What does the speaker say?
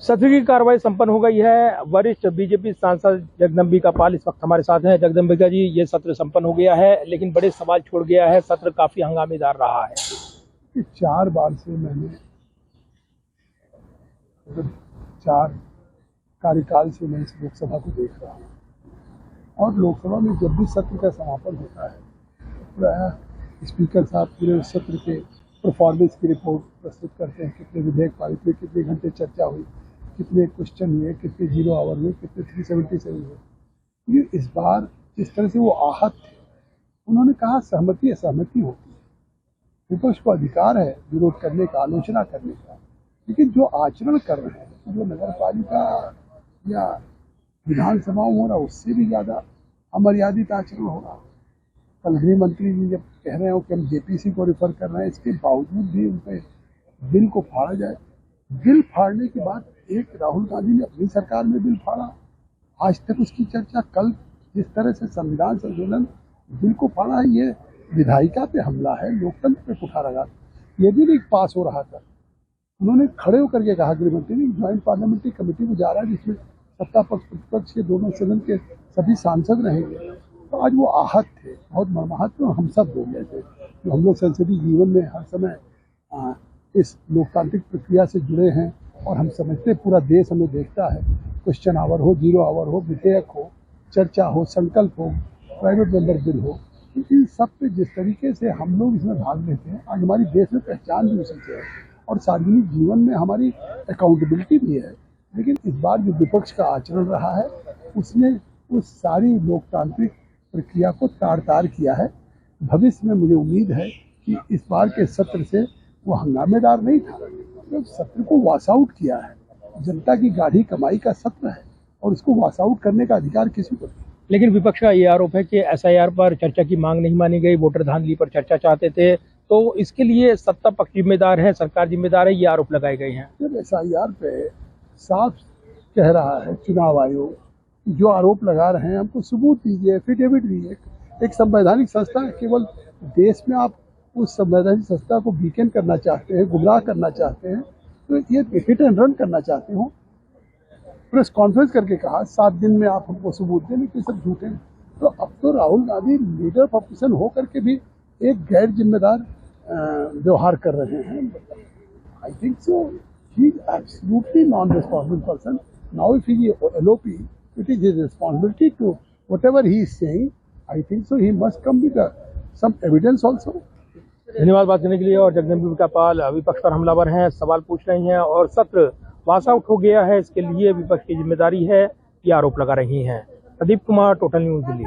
सत्र की कार्रवाई संपन्न हो गई है। वरिष्ठ बीजेपी सांसद जगदम्बिका पाल इस वक्त हमारे साथ हैं। जगदम्बिका जी, ये सत्र संपन्न हो गया है, लेकिन बड़े सवाल छोड़ गया है। सत्र काफी हंगामेदार रहा है। 4 बार से मैंने 4 कार्यकाल से मैं इस लोकसभा को देख रहा हूँ, और लोकसभा में जब भी सत्र का समापन होता है तो प्रायः स्पीकर साहब पूरे सत्र के परफॉर्मेंस की रिपोर्ट प्रस्तुत करते हैं। कितने विधेयक पारित हुए, कितने घंटे चर्चा हुई, कितने क्वेश्चन हुए, कितने 0 आवर हुए, कितने 377 हुए। ये इस बार जिस तरह से वो आहत थे, उन्होंने कहा सहमति असहमति होती है, विपक्ष को अधिकार है विरोध करने का, आलोचना करने का, लेकिन जो आचरण कर रहे हैं, जो नगर पालिका या विधानसभाओं हो रहा, उससे भी ज़्यादा अमर्यादित आचरण हो रहा। कल गृह मंत्री जी जब कह रहे हो कि हम जेपीसी को रिफर कर रहे हैं, इसके बावजूद भी उन पर बिल को फाड़ा जाए। बिल फाड़ने के बाद एक राहुल गांधी ने अपनी सरकार में बिल फाड़ा, आज तक उसकी चर्चा। कल जिस तरह से संविधान संशोधन बिल को फाड़ा है, ये विधायिका पे हमला है, लोकतंत्र पे कुठाराघात। ये भी नहीं पास हो रहा था, उन्होंने खड़े होकर के कहा, गृह मंत्री ने, ज्वाइंट पार्लियामेंट्री कमेटी को जा रहा है जिसमें सत्ता पक्ष प्रतिपक्ष के दोनों सदन के सभी सांसद रहेंगे। तो आज वो आहत थे, बहुत मर्माहत थे, और हम सब बोल रहे थे कि हम लोग संसदीय जीवन में हर समय इस लोकतांत्रिक प्रक्रिया से जुड़े हैं, और हम समझते पूरा देश हमें देखता है। क्वेश्चन आवर हो, 0 आवर हो, विधेयक हो, चर्चा हो, संकल्प हो, प्राइवेट मेंबर बिल हो, इन सब पे जिस तरीके से हम लोग इसमें भाग लेते हैं, आज हमारी देश में पहचान भी उसी से है, और सार्वजनिक जीवन में हमारी अकाउंटेबिलिटी भी है। लेकिन इस बार जो विपक्ष का आचरण रहा है, उसने उस सारी लोकतांत्रिक प्रक्रिया को तार-तार किया है। भविष्य में मुझे उम्मीद है कि इस बार के सत्र से वो हंगामेदार नहीं था, तो सत्र को वॉश आउट किया है। जनता की गाढ़ी कमाई का सत्र है, और इसको वॉश आउट करने का अधिकार किसी को नहीं। लेकिन विपक्ष का ये आरोप है कि एसआईआर पर चर्चा की मांग नहीं मानी गई, वोटर धांधली पर चर्चा चाहते थे, तो इसके लिए सत्ता पक्ष जिम्मेदार है, सरकार जिम्मेदार है, ये आरोप लगाए गए हैं। जब एसआईआर पे साफ कह रहा है चुनाव आयोग, जो आरोप लगा रहे हैं, हमको सबूत दीजिए, एफिडेविट दीजिए। एक संवैधानिक संस्था है, केवल देश में आप उस संवैधानिक संस्था को वीकेंड करना चाहते हैं, गुमराह करना चाहते हैं, तो ये हिट एंड रन करना चाहते हो। प्रेस कॉन्फ्रेंस करके कहा 7 दिन में आप हमको सबूत दें, लेकिन सब झूठे हैं। तो अब तो Rahul Gandhi leader of opposition होकर के भी एक गैर जिम्मेदार व्यवहार कर रहे हैं। I think so he is absolutely non responsible person. Now if he is LOP, it is his responsibility to whatever he is saying. I think so he must come with some evidence also. धन्यवाद बात करने के लिए। और जगदम्बिका पाल विपक्ष पर हमलावर हैं, सवाल पूछ रही हैं, और सत्र पास आउट हो गया है, इसके लिए विपक्ष की जिम्मेदारी है, ये आरोप लगा रही हैं। Pradeep Kumar, total news, Delhi.